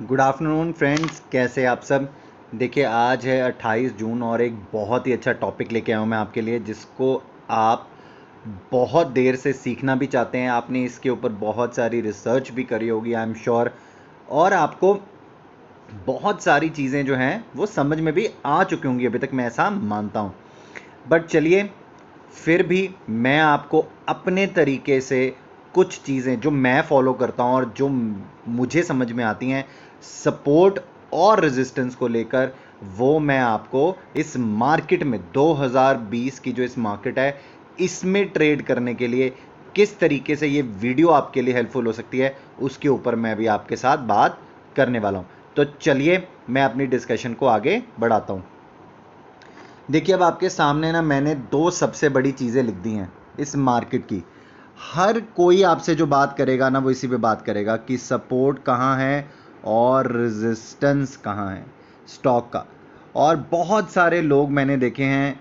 Good afternoon friends, कैसे आप सब। देखिए, आज है 28 जून और एक बहुत ही अच्छा टॉपिक लेके आया हूँ मैं आपके लिए, जिसको आप बहुत देर से सीखना भी चाहते हैं। आपने इसके ऊपर बहुत सारी रिसर्च भी करी होगी, आई एम श्योर, और आपको बहुत सारी चीज़ें जो हैं वो समझ में भी आ चुकी होंगी अभी तक, मैं ऐसा मानता हूँ। बट चलिए, फिर भी मैं आपको अपने तरीके से कुछ चीज़ें जो मैं फॉलो करता हूँ और जो मुझे समझ में आती हैं सपोर्ट और रेजिस्टेंस को लेकर, वो मैं आपको इस मार्केट में 2020 की जो इस मार्केट है इसमें ट्रेड करने के लिए किस तरीके से ये वीडियो आपके लिए हेल्पफुल हो सकती है, उसके ऊपर मैं भी आपके साथ बात करने वाला हूँ। तो चलिए, मैं अपनी डिस्कशन को आगे बढ़ाता हूँ। देखिए, अब आपके सामने ना मैंने दो सबसे बड़ी चीज़ें लिख दी हैं इस मार्केट की। हर कोई आपसे जो बात करेगा ना, वो इसी पे बात करेगा कि सपोर्ट कहाँ है और रेजिस्टेंस कहाँ है स्टॉक का। और बहुत सारे लोग मैंने देखे हैं,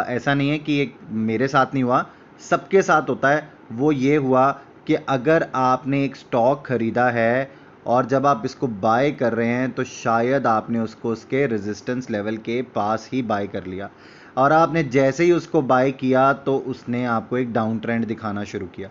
ऐसा नहीं है कि एक मेरे साथ नहीं हुआ, सबके साथ होता है। वो ये हुआ कि अगर आपने एक स्टॉक खरीदा है और जब आप इसको बाय कर रहे हैं तो शायद आपने उसको उसके रेजिस्टेंस लेवल के पास ही बाय कर लिया, और आपने जैसे ही उसको बाय किया तो उसने आपको एक डाउन ट्रेंड दिखाना शुरू किया।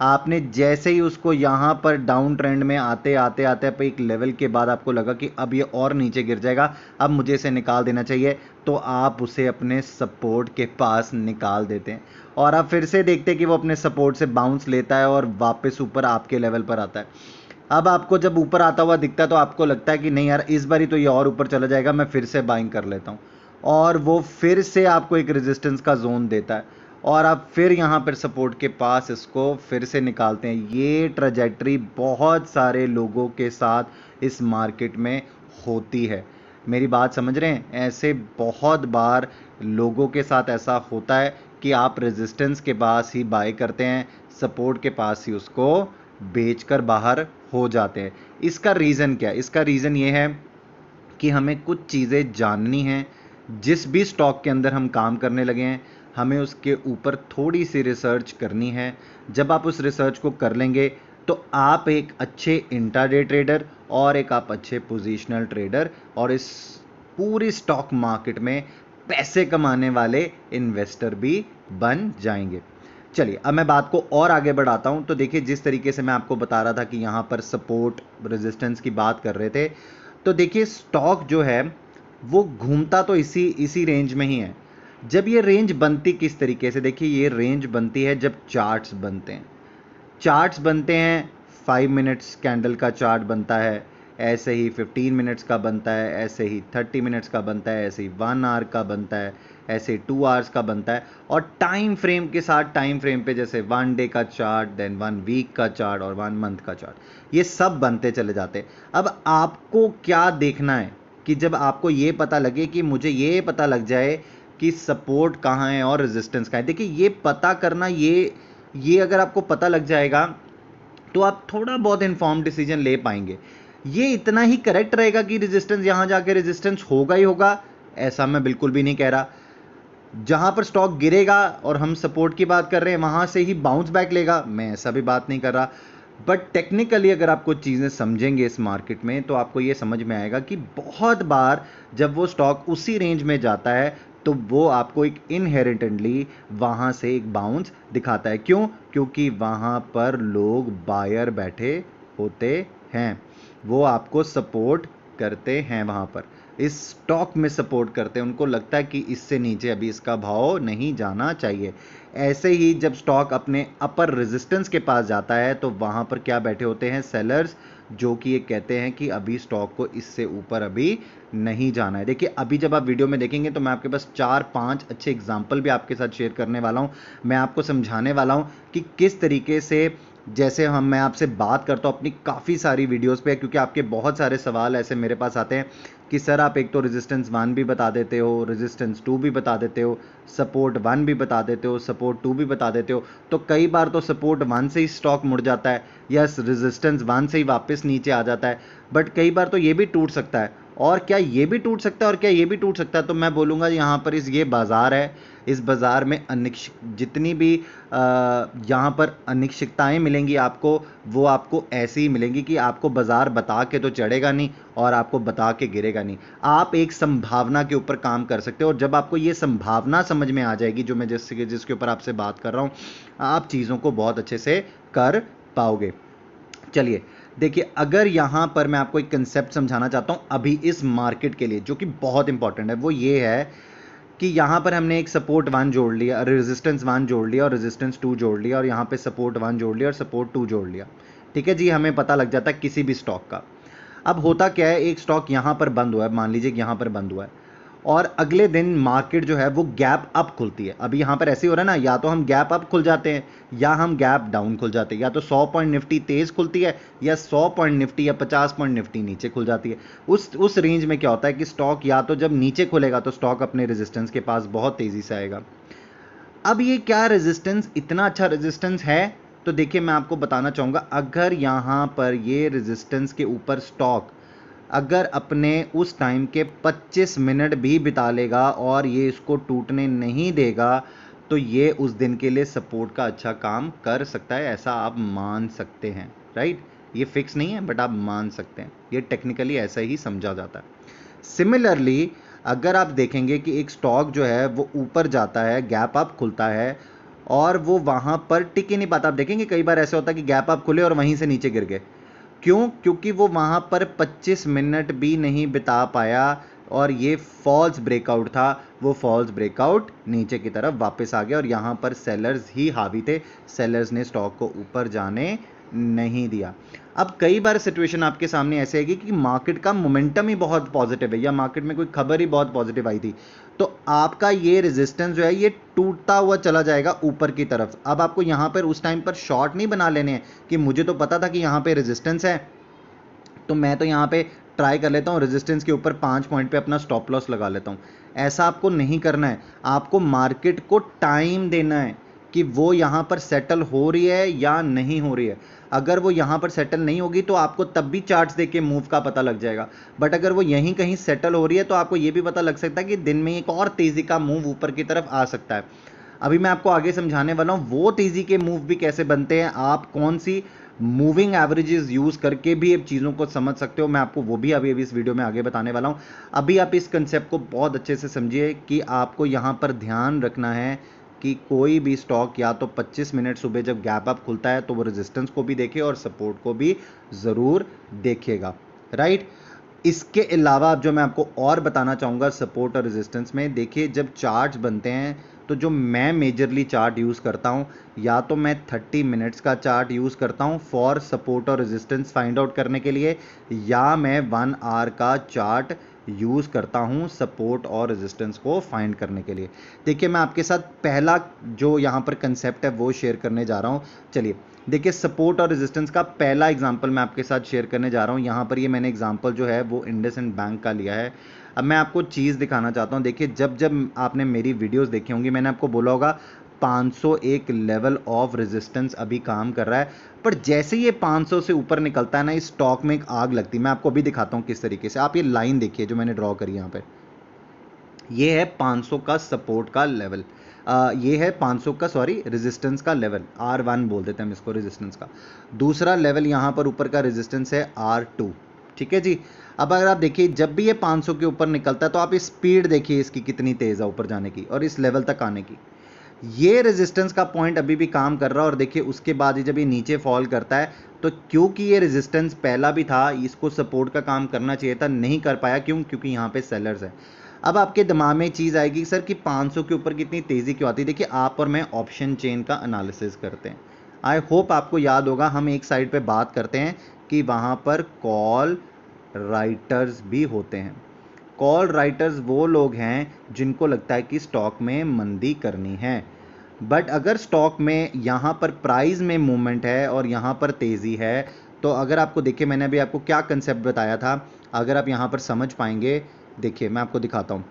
आपने जैसे ही उसको यहाँ पर डाउन ट्रेंड में आते आते आते पे एक लेवल के बाद आपको लगा कि अब ये और नीचे गिर जाएगा, अब मुझे इसे निकाल देना चाहिए, तो आप उसे अपने सपोर्ट के पास निकाल देते हैं और आप फिर से देखते हैं कि वो अपने सपोर्ट से बाउंस लेता है और वापस ऊपर आपके लेवल पर आता है। अब आपको जब ऊपर आता हुआ दिखता है तो आपको लगता है कि नहीं यार, इस बारी तो ये और ऊपर चला जाएगा, मैं फिर से बाइंग कर लेता हूँ, और वो फिर से आपको एक रेजिस्टेंस का जोन देता है और आप फिर यहाँ पर सपोर्ट के पास इसको फिर से निकालते हैं। ये ट्रैजेक्टरी बहुत सारे लोगों के साथ इस मार्केट में होती है। मेरी बात समझ रहे हैं? ऐसे बहुत बार लोगों के साथ ऐसा होता है कि आप रेजिस्टेंस के पास ही बाय करते हैं, सपोर्ट के पास ही उसको बेचकर बाहर हो जाते हैं। इसका रीज़न क्या है? इसका रीज़न ये है कि हमें कुछ चीज़ें जाननी हैं। जिस भी स्टॉक के अंदर हम काम करने लगे हैं, हमें उसके ऊपर थोड़ी सी रिसर्च करनी है। जब आप उस रिसर्च को कर लेंगे तो आप एक अच्छे इंट्राडे ट्रेडर और एक आप अच्छे पोजीशनल ट्रेडर और इस पूरी स्टॉक मार्केट में पैसे कमाने वाले इन्वेस्टर भी बन जाएंगे। चलिए, अब मैं बात को और आगे बढ़ाता हूं। तो देखिए, जिस तरीके से मैं आपको बता रहा था कि यहां पर सपोर्ट रेजिस्टेंस की बात कर रहे थे, तो देखिए स्टॉक जो है वो घूमता तो इसी इसी रेंज में ही है। जब ये रेंज बनती किस तरीके से, देखिए ये रेंज बनती है जब चार्ट्स बनते हैं। चार्ट्स बनते हैं, 5 मिनट्स कैंडल का चार्ट बनता है, ऐसे ही 15 मिनट्स का बनता है, ऐसे ही 30 मिनट्स का बनता है, ऐसे ही 1 आवर का बनता है, ऐसे 2 आवर्स का बनता है, और टाइम फ्रेम के साथ टाइम फ्रेम पे जैसे 1 डे का चार्ट, देन 1 वीक का चार्ट और 1 मंथ का चार्ट, ये सब बनते चले जाते हैं। अब आपको क्या देखना है कि जब आपको ये पता लगे कि मुझे ये पता लग जाए कि सपोर्ट कहाँ है और रेजिस्टेंस कहाँ है। देखिए, ये पता करना, ये अगर आपको पता लग जाएगा तो आप थोड़ा बहुत इन्फॉर्म डिसीजन ले पाएंगे। ये इतना ही करेक्ट रहेगा कि रेजिस्टेंस यहां जाके रेजिस्टेंस होगा ही होगा, ऐसा मैं बिल्कुल भी नहीं कह रहा। जहां पर स्टॉक गिरेगा और हम सपोर्ट की बात कर रहे हैं, वहां से ही बाउंस बैक लेगा, मैं ऐसा भी बात नहीं कर रहा। बट टेक्निकली अगर आप कुछ चीज़ें समझेंगे इस मार्केट में तो आपको ये समझ में आएगा कि बहुत बार जब वो स्टॉक उसी रेंज में जाता है तो वो आपको एक इनहेरिटेंटली वहाँ से एक बाउंस दिखाता है। क्यों? क्योंकि वहाँ पर लोग बायर बैठे होते हैं, वो आपको सपोर्ट करते हैं, वहाँ पर इस स्टॉक में सपोर्ट करते हैं। उनको लगता है कि इससे नीचे अभी इसका भाव नहीं जाना चाहिए। ऐसे ही जब स्टॉक अपने अपर रेजिस्टेंस के पास जाता है तो वहाँ पर क्या बैठे होते हैं? सेलर्स, जो कि ये कहते हैं कि अभी स्टॉक को इससे ऊपर अभी नहीं जाना है। देखिए, अभी जब आप वीडियो में देखेंगे तो मैं आपके पास 4-5 अच्छे एग्जाम्पल भी आपके साथ शेयर करने वाला हूँ। मैं आपको समझाने वाला हूँ कि किस तरीके से, जैसे मैं आपसे बात करता हूँ अपनी काफ़ी सारी वीडियोस पे, क्योंकि आपके बहुत सारे सवाल ऐसे मेरे पास आते हैं कि सर आप एक तो रेजिस्टेंस 1 भी बता देते हो, रेजिस्टेंस 2 भी बता देते हो, सपोर्ट 1 भी बता देते हो, सपोर्ट 2 भी बता देते हो, तो कई बार तो सपोर्ट 1 से ही स्टॉक मुड़ जाता है या रेजिस्टेंस 1 से ही वापस नीचे आ जाता है। बट कई बार तो ये भी टूट सकता है। और क्या ये भी टूट सकता है और क्या ये भी टूट सकता है? तो मैं बोलूँगा यहाँ पर ये बाज़ार है, इस बाज़ार में जितनी भी यहाँ पर अनिश्चितताएं मिलेंगी आपको, वो आपको ऐसी ही मिलेंगी कि आपको बाज़ार बता के तो चढ़ेगा नहीं और आपको बता के गिरेगा नहीं। आप एक संभावना के ऊपर काम कर सकते हो, और जब आपको ये संभावना समझ में आ जाएगी, जो मैं जिसके ऊपर आपसे बात कर रहा हूँ, आप चीज़ों को बहुत अच्छे से कर पाओगे। चलिए देखिए, अगर यहाँ पर मैं आपको एक कंसेप्ट समझाना चाहता हूँ अभी इस मार्केट के लिए, जो कि बहुत इंपॉर्टेंट है, वो ये है कि यहाँ पर हमने एक सपोर्ट 1 जोड़ लिया, रेजिस्टेंस 1 जोड़ लिया और रेजिस्टेंस 2 जोड़ लिया, और यहाँ पे सपोर्ट 1 जोड़ लिया और सपोर्ट 2 जोड़ लिया। ठीक है जी, हमें पता लग जाता है किसी भी स्टॉक का। अब होता क्या है, एक स्टॉक यहाँ पर बंद हुआ है, मान लीजिए कि यहाँ पर बंद हुआ है, और अगले दिन मार्केट जो है वो गैप अप खुलती है। अभी यहाँ पर ऐसे ही हो रहा है ना, या तो हम गैप अप खुल जाते हैं या हम गैप डाउन खुल जाते हैं, या तो 100 पॉइंट निफ्टी तेज खुलती है या 100 पॉइंट निफ्टी या 50 पॉइंट निफ्टी नीचे खुल जाती है। उस रेंज में क्या होता है कि स्टॉक या तो जब नीचे खुलेगा तो स्टॉक अपने रेजिस्टेंस के पास बहुत तेजी से आएगा। अब ये क्या रेजिस्टेंस, इतना अच्छा रेजिस्टेंस है, तो देखिए मैं आपको बताना चाहूँगा, अगर यहाँ पर ये रेजिस्टेंस के ऊपर स्टॉक अगर अपने उस टाइम के 25 मिनट भी बिता लेगा और ये इसको टूटने नहीं देगा, तो ये उस दिन के लिए सपोर्ट का अच्छा काम कर सकता है, ऐसा आप मान सकते हैं। राइट, ये फिक्स नहीं है बट आप मान सकते हैं, ये टेक्निकली ऐसा ही समझा जाता है। सिमिलरली अगर आप देखेंगे कि एक स्टॉक जो है वो ऊपर जाता है, गैप अप खुलता है और वो वहाँ पर टिक ही नहीं पाता। आप देखेंगे कई बार ऐसा होता है कि गैप अप खुले और वहीं से नीचे गिर गए। क्यों? क्योंकि वो वहाँ पर 25 मिनट भी नहीं बिता पाया और ये फॉल्स ब्रेकआउट था, वो फॉल्स ब्रेकआउट नीचे की तरफ वापस आ गया और यहाँ पर सेलर्स ही हावी थे, सेलर्स ने स्टॉक को ऊपर जाने नहीं दिया। अब कई बार सिचुएशन आपके सामने ऐसे आएगी कि मार्केट का मोमेंटम ही बहुत पॉजिटिव है या मार्केट में कोई खबर ही बहुत पॉजिटिव आई थी, तो आपका ये रेजिस्टेंस जो है ये टूटता हुआ चला जाएगा ऊपर की तरफ। अब आपको यहाँ पर उस टाइम पर शॉर्ट नहीं बना लेने हैं कि मुझे तो पता था कि यहाँ पे रेजिस्टेंस है, तो मैं तो यहाँ पे ट्राई कर लेता हूँ रेजिस्टेंस के ऊपर 5 पॉइंट पे अपना स्टॉप लॉस लगा लेता हूँ। ऐसा आपको नहीं करना है, आपको मार्केट को टाइम देना है कि वो यहाँ पर सेटल हो रही है या नहीं हो रही है। अगर वो यहाँ पर सेटल नहीं होगी तो आपको तब भी चार्ट्स देख के मूव का पता लग जाएगा, बट अगर वो यहीं कहीं सेटल हो रही है तो आपको ये भी पता लग सकता है कि दिन में एक और तेज़ी का मूव ऊपर की तरफ आ सकता है। अभी मैं आपको आगे समझाने वाला हूँ वो तेज़ी के मूव भी कैसे बनते हैं, आप कौन सी मूविंग एवरेजेस यूज़ करके भी अब चीज़ों को समझ सकते हो। मैं आपको वो भी अभी इस वीडियो में आगे बताने वाला हूँ। अभी आप इस कंसेप्ट को बहुत अच्छे से समझिए कि आपको यहाँ पर ध्यान रखना है कि कोई भी स्टॉक या तो 25 मिनट सुबह जब गैप अप खुलता है तो वो रेजिस्टेंस को भी देखे और सपोर्ट को भी ज़रूर देखेगा। राइट, इसके अलावा जो मैं आपको और बताना चाहूँगा सपोर्ट और रेजिस्टेंस में, देखिए जब चार्ट्स बनते हैं तो जो मैं मेजरली चार्ट यूज़ करता हूँ, या तो मैं 30 मिनट्स का चार्ट यूज़ करता हूँ फॉर सपोर्ट और रेजिस्टेंस फाइंड आउट करने के लिए, या मैं 1 आवर का चार्ट यूज़ करता हूँ सपोर्ट और रेजिस्टेंस को फाइंड करने के लिए। देखिए मैं आपके साथ पहला जो यहाँ पर कंसेप्ट है वो शेयर करने जा रहा हूँ। चलिए देखिए, सपोर्ट और रेजिस्टेंस का पहला एग्जांपल मैं आपके साथ शेयर करने जा रहा हूँ। यहाँ पर ये मैंने एग्जांपल जो है वो इंडसइंड बैंक का लिया है। अब मैं आपको चीज़ दिखाना चाहता हूँ। देखिए जब जब आपने मेरी वीडियोस देखी होंगी मैंने आपको बोला होगा 501 लेवल ऑफ रेजिस्टेंस अभी काम कर रहा है, पर जैसे ये 500 से ऊपर निकलता है ना, इस स्टॉक में एक आग लगती है। मैं आपको अभी दिखाता हूँ किस तरीके से। आप ये लाइन देखिए जो मैंने ड्रॉ करी यहाँ पर, ये है 500 का सपोर्ट का लेवल, ये है 500 का रेजिस्टेंस का लेवल, R1 बोल देते हैं हम इसको रेजिस्टेंस का। दूसरा लेवल यहाँ पर ऊपर का रेजिस्टेंस है R2। ठीक है जी। अब अगर आप देखिए जब भी ये 500 के ऊपर निकलता है तो आप स्पीड देखिए इसकी कितनी तेज़ है ऊपर जाने की और इस लेवल तक आने की। ये रेजिस्टेंस का पॉइंट अभी भी काम कर रहा है और देखिए उसके बाद ही जब ये नीचे फॉल करता है तो क्योंकि ये रेजिस्टेंस पहला भी था, इसको सपोर्ट का काम करना चाहिए था, नहीं कर पाया। क्यों? क्योंकि यहाँ पे सेलर्स है। अब आपके दिमाग में चीज़ आएगी सर कि 500 के ऊपर कितनी तेज़ी क्यों आती है। देखिए आप और मैं ऑप्शन चेन का एनालिसिस करते हैं, आई होप आपको याद होगा। हम एक साइड पे बात करते हैं कि वहाँ पर कॉल राइटर्स भी होते हैं। कॉल राइटर्स वो लोग हैं जिनको लगता है कि स्टॉक में मंदी करनी है, बट अगर स्टॉक में यहाँ पर प्राइस में मूवमेंट है और यहाँ पर तेज़ी है, तो अगर आपको देखिए मैंने अभी आपको क्या कंसेप्ट बताया था, अगर आप यहाँ पर समझ पाएंगे। देखिए मैं आपको दिखाता हूँ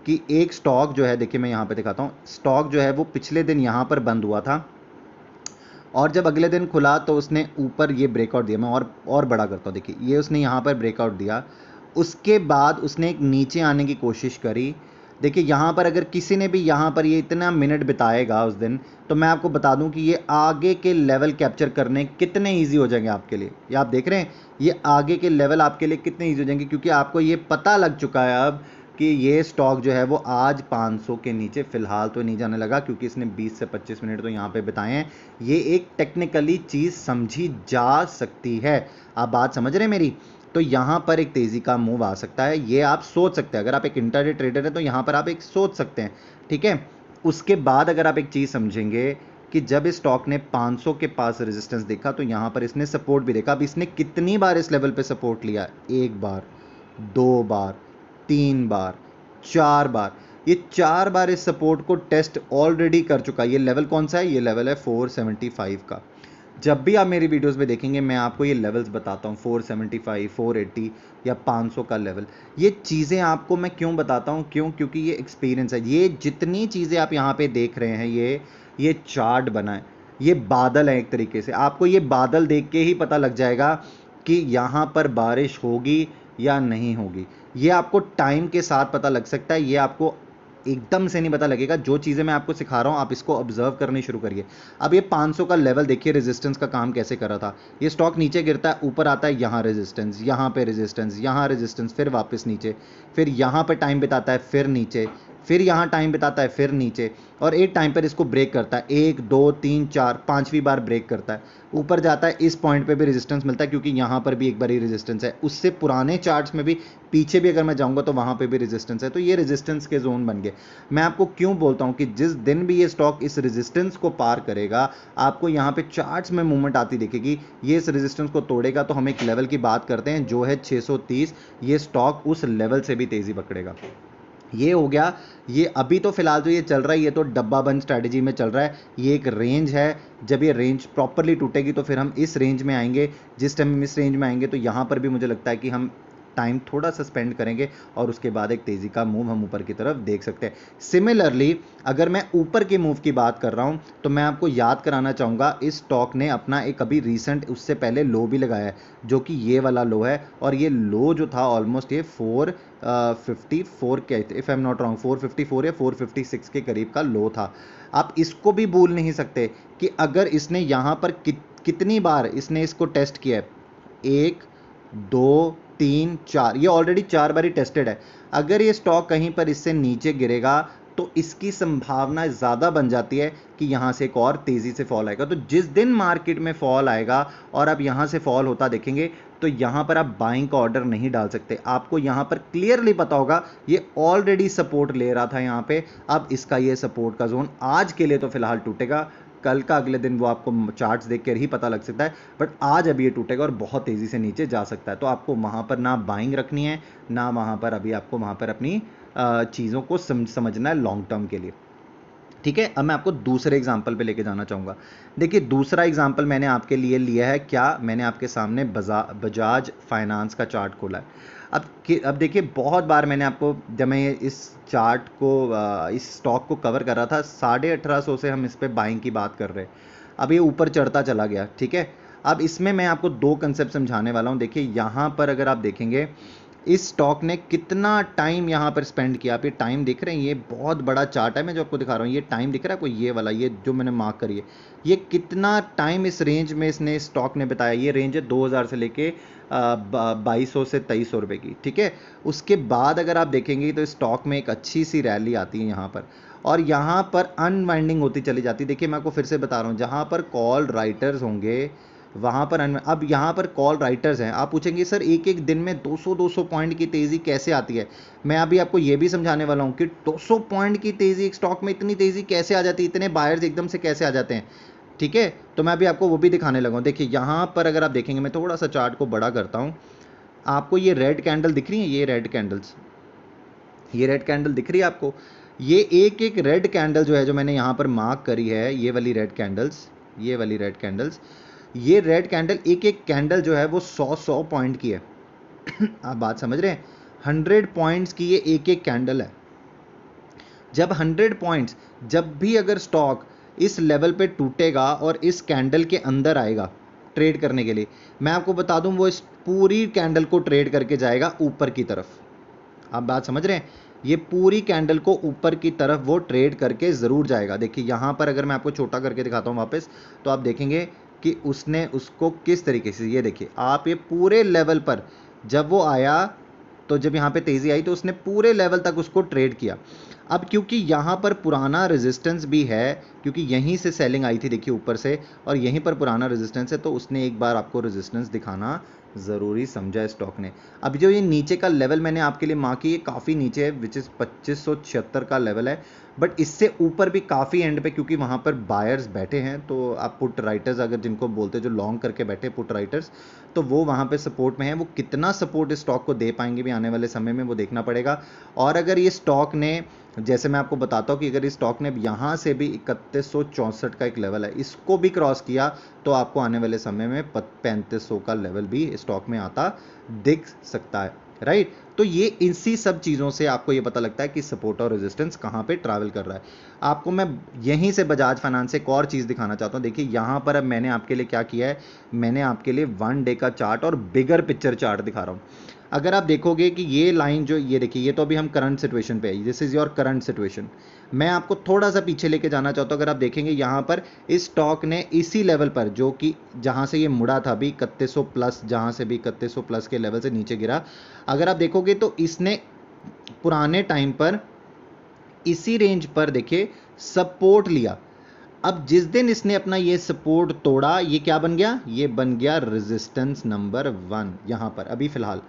कि एक स्टॉक जो है, देखिए मैं यहाँ पे दिखाता हूँ, स्टॉक जो है वो पिछले दिन यहाँ पर बंद हुआ था और जब अगले दिन खुला तो उसने ऊपर ये ब्रेकआउट दिया। मैं और बड़ा करता हूँ, देखिए ये उसने यहाँ पर ब्रेकआउट दिया, उसके बाद उसने एक नीचे आने की कोशिश करी, देखिए यहाँ पर अगर किसी ने भी यहाँ पर ये इतना मिनट बिताएगा उस दिन, तो मैं आपको बता दूं कि ये आगे के लेवल कैप्चर करने कितने इजी हो जाएंगे आपके लिए। ये आप देख रहे हैं, ये आगे के लेवल आपके लिए कितने इजी हो जाएंगे, क्योंकि आपको ये पता लग चुका है अब कि ये स्टॉक जो है वो आज 500 के नीचे फिलहाल तो नहीं जाने लगा, क्योंकि इसने 20 से 25 मिनट तो यहाँ पे बिताए हैं। ये एक टेक्निकली चीज़ समझी जा सकती है। आप बात समझ रहे हैं मेरी? तो यहाँ पर एक तेज़ी का मूव आ सकता है, ये आप सोच सकते हैं। अगर आप एक इंट्राडे ट्रेडर हैं तो यहाँ पर आप एक सोच सकते हैं, ठीक है। उसके बाद अगर आप एक चीज़ समझेंगे कि जब इस स्टॉक ने 500 के पास रेजिस्टेंस देखा तो यहाँ पर इसने सपोर्ट भी देखा। अब इसने कितनी बार इस लेवल पे सपोर्ट लिया? 1 बार, 2 बार, 3 बार, 4 बार। ये 4 बार इस सपोर्ट को टेस्ट ऑलरेडी कर चुका है। ये लेवल कौन सा है? ये लेवल है 475 का। जब भी आप मेरी वीडियोस में देखेंगे मैं आपको ये लेवल्स बताता हूँ, 475, 480 या 500 का लेवल। ये चीज़ें आपको मैं क्यों बताता हूँ? क्योंकि ये एक्सपीरियंस है। ये जितनी चीज़ें आप यहाँ पे देख रहे हैं, ये चार्ट बना है, ये बादल है एक तरीके से। आपको ये बादल देख के ही पता लग जाएगा कि यहाँ पर बारिश होगी या नहीं होगी। ये आपको टाइम के साथ पता लग सकता है, ये आपको एकदम से नहीं पता लगेगा। जो चीज़ें मैं आपको सिखा रहा हूँ आप इसको ऑब्जर्व करनी शुरू करिए। अब ये 500 का लेवल देखिए, रेजिस्टेंस का काम कैसे कर रहा था। ये स्टॉक नीचे गिरता है, ऊपर आता है, यहाँ रेजिस्टेंस, यहाँ पे रेजिस्टेंस, यहाँ रेजिस्टेंस, फिर वापस नीचे, फिर यहाँ पे टाइम बिताता है, फिर नीचे, फिर यहाँ टाइम बिताता है, फिर नीचे, और एक टाइम पर इसको ब्रेक करता है। 1 2 3 4 5वीं बार ब्रेक करता है, ऊपर जाता है। इस पॉइंट पे भी रेजिस्टेंस मिलता है, क्योंकि यहाँ पर भी एक बार ही रेजिस्टेंस है। उससे पुराने चार्ट्स में भी पीछे भी अगर मैं जाऊँगा तो वहाँ पे भी रेजिस्टेंस है। तो ये रेजिस्टेंस के जोन बन गए। मैं आपको क्यों बोलता हूँ कि जिस दिन भी ये स्टॉक इस रेजिस्टेंस को पार करेगा, आपको यहाँ पे चार्ट्स में मूवमेंट आती दिखेगी। ये इस रेजिस्टेंस को तोड़ेगा तो हम एक लेवल की बात करते हैं जो है 630। ये स्टॉक उस लेवल से भी तेज़ी पकड़ेगा। ये हो गया। ये अभी तो फिलहाल जो ये चल रहा है ये तो डब्बा बंद स्ट्रैटेजी में चल रहा है। ये एक रेंज है, जब ये रेंज प्रॉपरली टूटेगी तो फिर हम इस रेंज में आएंगे। जिस टाइम हम इस रेंज में आएंगे तो यहाँ पर भी मुझे लगता है कि हम टाइम थोड़ा सा स्पेंड करेंगे और उसके बाद एक तेज़ी का मूव हम ऊपर की तरफ देख सकते हैं। सिमिलरली अगर मैं ऊपर के मूव की बात कर रहा हूँ तो मैं आपको याद कराना चाहूँगा, इस स्टॉक ने अपना एक अभी रीसेंट उससे पहले लो भी लगाया है, जो कि ये वाला लो है। और ये लो जो था ऑलमोस्ट ये 454 के, if I am not wrong 454 या 456 के करीब का लो था। आप इसको भी भूल नहीं सकते कि अगर इसने यहाँ पर कितनी बार इसने इसको टेस्ट किया है, 1 2 3 4, ये ऑलरेडी 4 बार ही टेस्टेड है। अगर ये स्टॉक कहीं पर इससे नीचे गिरेगा तो इसकी संभावना ज़्यादा बन जाती है कि यहाँ से एक और तेज़ी से फॉल आएगा। तो जिस दिन मार्केट में फॉल आएगा और आप यहाँ से फॉल होता देखेंगे तो यहाँ पर आप बाइंग का ऑर्डर नहीं डाल सकते। आपको यहाँ पर क्लियरली पता होगा ये ऑलरेडी सपोर्ट ले रहा था यहाँ पे। अब इसका ये सपोर्ट का जोन आज के लिए तो फिलहाल टूटेगा, कल का अगले दिन वो आपको चार्ट्स देख कर ही पता लग सकता है, बट आज अभी ये टूटेगा और बहुत तेज़ी से नीचे जा सकता है। तो आपको वहाँ पर ना बाइंग रखनी है, ना वहाँ पर अभी आपको वहाँ पर अपनी चीज़ों को समझना है लॉन्ग टर्म के लिए, ठीक है। अब मैं आपको दूसरे एग्जाम्पल पे लेके जाना चाहूँगा। देखिए दूसरा एग्जाम्पल मैंने आपके लिए लिया है, क्या मैंने आपके सामने बजाज फाइनेंस का चार्ट खोला है। अब देखिए बहुत बार मैंने आपको, जब मैं इस चार्ट को इस स्टॉक को कवर कर रहा था, 1850 से हम इस पर बाइंग की बात कर रहे हैं। अब ये ऊपर चढ़ता चला गया, ठीक है। अब इसमें मैं आपको 2 कंसेप्ट समझाने वाला हूँ। देखिए यहाँ पर अगर आप देखेंगे इस स्टॉक ने कितना टाइम यहाँ पर स्पेंड किया। आप ये टाइम देख रहे हैं, ये बहुत बड़ा चार्ट है मैं जो आपको दिखा रहा हूँ। ये टाइम दिख रहा है आपको, ये वाला, ये जो मैंने मार्क करी है, ये कितना टाइम इस रेंज में इसने स्टॉक ने बताया। ये रेंज है 2000 से लेके 2200 से 2300 रुपये की, ठीक है। उसके बाद अगर आप देखेंगे तो स्टॉक में एक अच्छी सी रैली आती है यहाँ पर, और यहाँ पर अनवाइंडिंग होती चली जाती है। देखिए मैं आपको फिर से बता रहा हूँ, जहाँ पर कॉल राइटर्स होंगे वहाँ पर अब यहाँ पर कॉल राइटर्स हैं। आप पूछेंगे सर एक एक दिन में 200 पॉइंट की तेज़ी कैसे आती है। मैं अभी आपको ये भी समझाने वाला हूँ कि 200 पॉइंट की तेज़ी एक स्टॉक में इतनी तेज़ी कैसे आ जाती है, इतने बायर्स एकदम से कैसे आ जाते हैं, ठीक है। तो मैं अभी आपको वो भी दिखाने लगा हूँ। देखिए यहाँ पर अगर आप देखेंगे, मैं थोड़ा सा चार्ट को बड़ा करता हूँ, आपको ये रेड कैंडल दिख रही है, ये रेड कैंडल्स, ये रेड कैंडल दिख रही है आपको। ये एक एक रेड कैंडल जो है, जो मैंने यहाँ पर मार्क करी है, ये वाली रेड कैंडल्स, ये वाली रेड कैंडल्स, ये रेड कैंडल एक एक कैंडल जो है वो 100 पॉइंट की है। आप बात समझ रहे हैं, 100 पॉइंट्स की ये एक एक कैंडल है। जब 100 पॉइंट्स, जब भी अगर स्टॉक इस लेवल पे टूटेगा और इस कैंडल के अंदर आएगा ट्रेड करने के लिए, मैं आपको बता दूं वो इस पूरी कैंडल को ट्रेड करके जाएगा ऊपर की तरफ। आप बात समझ रहे हैं, ये पूरी कैंडल को ऊपर की तरफ वो ट्रेड करके ज़रूर जाएगा। देखिए यहाँ पर अगर मैं आपको छोटा करके दिखाता हूँ वापस, तो आप देखेंगे कि उसने उसको किस तरीके से, ये देखिए आप, ये पूरे लेवल पर जब वो आया, तो जब यहाँ पे तेज़ी आई तो उसने पूरे लेवल तक उसको ट्रेड किया। अब क्योंकि यहाँ पर पुराना रेजिस्टेंस भी है, क्योंकि यहीं से सेलिंग आई थी देखिए ऊपर से, और यहीं पर पुराना रेजिस्टेंस है, तो उसने एक बार आपको रेजिस्टेंस दिखाना ज़रूरी समझा स्टॉक ने। अब जो ये नीचे का लेवल मैंने आपके लिए मार्क किया, ये काफ़ी नीचे है, विच इज़ 2576 का लेवल है, बट इससे ऊपर भी काफ़ी एंड पे, क्योंकि वहाँ पर बायर्स बैठे हैं, तो आप पुट राइटर्स अगर जिनको बोलते हैं, जो लॉन्ग करके बैठे पुट राइटर्स, तो वो वहाँ पे सपोर्ट में है। वो कितना सपोर्ट इस स्टॉक को दे पाएंगे भी आने वाले समय में, वो देखना पड़ेगा। और अगर ये स्टॉक ने, जैसे मैं आपको बताता हूँ कि अगर इस स्टॉक ने यहाँ से भी 3164 का एक लेवल है, इसको भी क्रॉस किया, तो आपको आने वाले समय में 3500 का लेवल भी स्टॉक में आता दिख सकता है, राइट। तो ये इसी सब चीज़ों से आपको ये पता लगता है कि सपोर्ट और रेजिस्टेंस कहाँ पे ट्रैवल कर रहा है। आपको मैं यहीं से बजाज फाइनेंस से एक और चीज़ दिखाना चाहता हूँ। देखिए यहाँ पर अब मैंने आपके लिए क्या किया है, मैंने आपके लिए 1 डे का चार्ट और बिगर पिक्चर चार्ट दिखा रहा हूँ। अगर आप देखोगे कि ये लाइन जो, ये देखिए, ये तो अभी हम करंट सिचुएशन पे है, this is your current situation. मैं आपको थोड़ा सा पीछे लेके जाना चाहता हूँ। अगर आप देखेंगे यहाँ पर इस स्टॉक ने इसी लेवल पर, जो कि जहाँ से ये मुड़ा था अभी 3100 प्लस, जहाँ से भी 3100 प्लस के लेवल से नीचे गिरा, अगर आप देखोगे तो इसने पुराने टाइम पर इसी रेंज पर देखिए सपोर्ट लिया। अब जिस दिन इसने अपना ये सपोर्ट तोड़ा, ये क्या बन गया, ये बन गया रेजिस्टेंस नंबर 1 यहाँ पर अभी फिलहाल।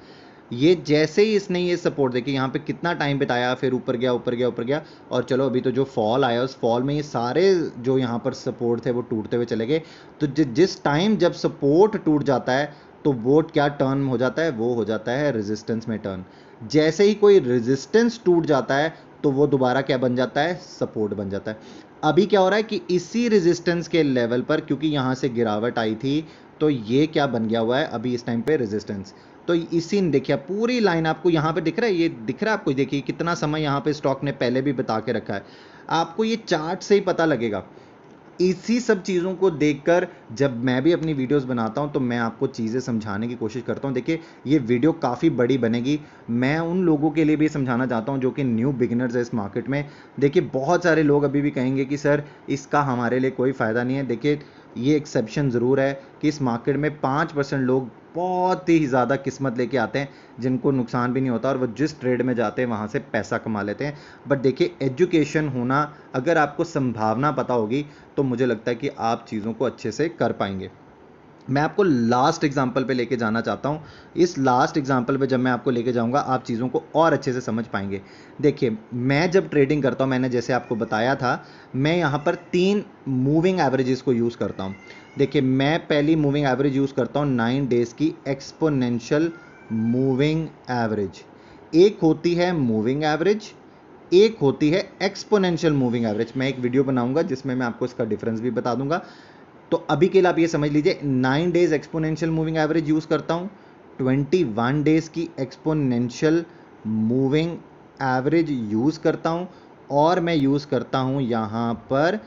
ये जैसे ही इसने ये सपोर्ट, देखिए यहाँ पे कितना टाइम बिताया, फिर ऊपर गया ऊपर गया ऊपर गया, और चलो अभी तो जो फॉल आया, उस फॉल में ये सारे जो यहाँ पर सपोर्ट थे वो टूटते हुए चले गए। तो जिस टाइम जब सपोर्ट टूट जाता है, तो वो क्या टर्न हो जाता है, वो हो जाता है रेजिस्टेंस में टर्न। जैसे ही कोई रेजिस्टेंस टूट जाता है, तो वो दोबारा क्या बन जाता है, सपोर्ट बन जाता है। अभी क्या हो रहा है कि इसी रेजिस्टेंस के लेवल पर, क्योंकि यहाँ से गिरावट आई थी, तो ये क्या बन गया हुआ है अभी इस टाइम पे, रेजिस्टेंस। तो इसी ने देखिए पूरी लाइन आपको यहाँ पे दिख रहा है, ये दिख रहा है आपको, देखिए कितना समय यहाँ पे स्टॉक ने पहले भी बता के रखा है। आपको ये चार्ट से ही पता लगेगा। इसी सब चीज़ों को देखकर जब मैं भी अपनी वीडियोस बनाता हूं, तो मैं आपको चीज़ें समझाने की कोशिश करता हूं। देखिए ये वीडियो काफ़ी बड़ी बनेगी। मैं उन लोगों के लिए भी समझाना चाहता हूं जो कि न्यू बिगिनर्स है इस मार्केट में। देखिए बहुत सारे लोग अभी भी कहेंगे कि सर इसका हमारे लिए कोई फ़ायदा नहीं है। देखिए ये एक्सेप्शन ज़रूर है कि इस मार्केट में 5% लोग बहुत ही ज़्यादा किस्मत लेके आते हैं, जिनको नुकसान भी नहीं होता, और वो जिस ट्रेड में जाते हैं वहाँ से पैसा कमा लेते हैं। बट देखिए एजुकेशन होना, अगर आपको संभावना पता होगी, तो मुझे लगता है कि आप चीज़ों को अच्छे से कर पाएंगे। मैं आपको लास्ट एग्जाम्पल पे लेके जाना चाहता हूँ। इस लास्ट एग्जाम्पल पे जब मैं आपको लेके जाऊँगा, आप चीज़ों को और अच्छे से समझ पाएंगे। देखिए मैं जब ट्रेडिंग करता हूँ, मैंने जैसे आपको बताया था, मैं यहाँ पर 3 मूविंग एवरेजेस को यूज़ करता हूँ। देखिए मैं पहली मूविंग एवरेज यूज़ करता हूँ 9 डेज़ की एक्सपोनेंशियल मूविंग एवरेज। एक होती है मूविंग एवरेज, एक होती है एक्सपोनेंशियल मूविंग एवरेज। मैं एक वीडियो बनाऊंगा जिसमें मैं आपको इसका डिफरेंस भी बता दूंगा। तो अभी के लिए आप ये समझ लीजिए, 9 days exponential moving average use करता हूँ, 21 डेज की एक्सपोनेंशियल मूविंग एवरेज यूज़ करता हूँ, और मैं यूज़ करता हूँ यहाँ पर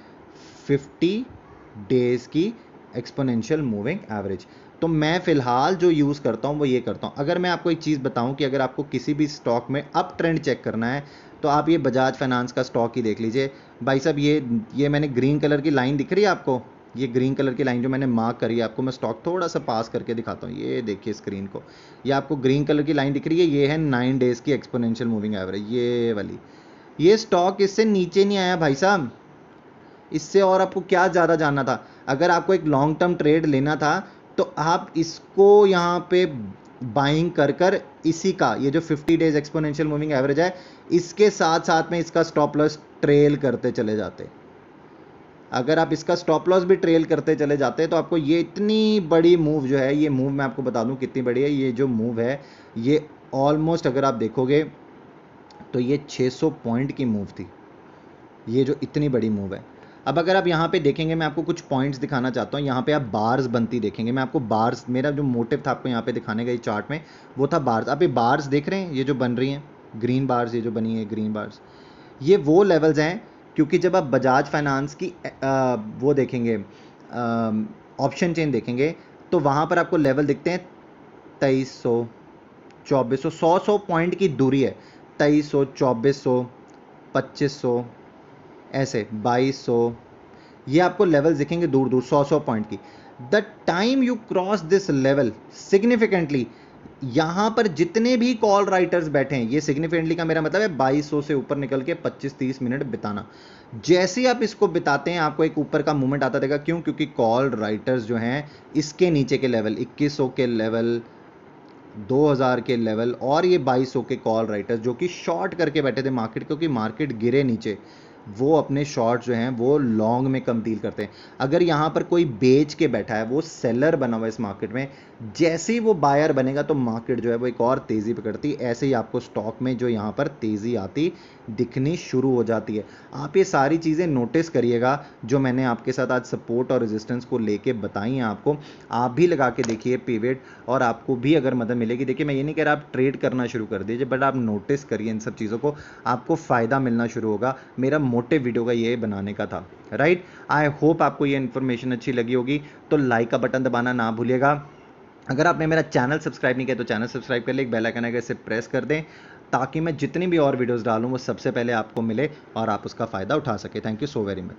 50 डेज की एक्सपोनेंशियल मूविंग एवरेज। तो मैं फ़िलहाल जो यूज़ करता हूँ वो ये करता हूँ। अगर मैं आपको एक चीज़ बताऊँ कि अगर आपको किसी भी स्टॉक में अप ट्रेंड चेक करना है, तो आप ये बजाज फाइनेंस का स्टॉक ही देख लीजिए भाई साहब। ये मैंने ग्रीन कलर की लाइन दिख रही है आपको, ये ग्रीन कलर की लाइन जो मैंने मार्क करी है, आपको मैं स्टॉक थोड़ा सा पास करके दिखाता हूँ। ये देखिए स्क्रीन को, ये आपको ग्रीन कलर की लाइन दिख रही है, ये है 9 डेज़ की एक्सपोनेंशियल मूविंग एवरेज, ये वाली। ये स्टॉक इससे नीचे नहीं आया भाई साहब। इससे और आपको क्या ज़्यादा जानना था? अगर आपको एक लॉन्ग टर्म ट्रेड लेना था, तो आप इसको यहाँ पे बाइंग कर कर इसी का, ये जो 50 डेज एक्सपोनेंशियल मूविंग एवरेज है, इसके साथ साथ में इसका स्टॉप लॉस ट्रेल करते चले जाते। अगर आप इसका स्टॉप लॉस भी ट्रेल करते चले जाते, तो आपको ये इतनी बड़ी मूव जो है, ये मूव मैं आपको बता दूं कितनी बड़ी है। ये जो मूव है, ये ऑलमोस्ट अगर आप देखोगे तो ये 600 पॉइंट की मूव थी, ये जो इतनी बड़ी मूव है। अब अगर आप यहाँ पे देखेंगे, मैं आपको कुछ पॉइंट्स दिखाना चाहता हूँ। यहाँ पे आप बार्स बनती देखेंगे। मैं आपको बार्स, मेरा जो मोटिव था आपको यहाँ पे दिखाने का इस चार्ट में, वो था बार्स। आप ये बार्स देख रहे हैं, ये जो बन रही हैं ग्रीन बार्स, ये जो बनी है ग्रीन बार्स, ये वो लेवल्स हैं। क्योंकि जब आप बजाज फाइनेंस की वो देखेंगे, ऑप्शन चेन देखेंगे, तो वहाँ पर आपको लेवल दिखते हैं 2300, 2400, 100 पॉइंट की दूरी है। 2300, 2400, 2500, ऐसे 2200, ये आपको लेवल दिखेंगे दूर दूर 100 पॉइंट की। The time you cross this level significantly, यहां पर जितने भी कॉल राइटर्स बैठे हैं, ये सिग्निफिकेंटली का मेरा मतलब है 2200 से ऊपर निकल के 25-30 मिनट बिताना। जैसे ही आप इसको बिताते हैं आपको एक ऊपर का मूवमेंट आता रहेगा। क्यों? क्योंकि कॉल राइटर्स जो हैं इसके नीचे के लेवल 2100 के लेवल, 2000 के लेवल और ये 2200 के कॉल राइटर्स जो कि शॉर्ट करके बैठे थे मार्केट, क्योंकि मार्केट गिरे नीचे, वो अपने शॉर्ट जो हैं वो लॉन्ग में कम डील करते हैं। अगर यहाँ पर कोई बेच के बैठा है, वो सेलर बना हुआ है इस मार्केट में, जैसे ही वो बायर बनेगा तो मार्केट जो है वो एक और तेज़ी पकड़ती, ऐसे ही आपको स्टॉक में जो यहाँ पर तेज़ी आती दिखनी शुरू हो जाती है। आप ये सारी चीज़ें नोटिस करिएगा जो मैंने आपके साथ आज सपोर्ट और रेजिस्टेंस को लेके बताई हैं आपको, आप भी लगा के देखिए पिवट, और आपको भी अगर मदद मिलेगी। देखिए मैं ये नहीं कह रहा आप ट्रेड करना शुरू कर दीजिए, बट आप नोटिस करिए इन सब चीज़ों को, आपको फ़ायदा मिलना शुरू होगा। मेरा मोटिव वीडियो का ये बनाने का था, राइट। आई होप आपको ये इन्फॉर्मेशन अच्छी लगी होगी, तो लाइक का बटन दबाना ना भूलिएगा। अगर आपने मेरा चैनल सब्सक्राइब नहीं किया तो चैनल सब्सक्राइब कर ले, एक बेल आइकन है इसे प्रेस कर दें, ताकि मैं जितनी भी और वीडियोस डालूं वो सबसे पहले आपको मिले और आप उसका फ़ायदा उठा सके। Thank you so very much.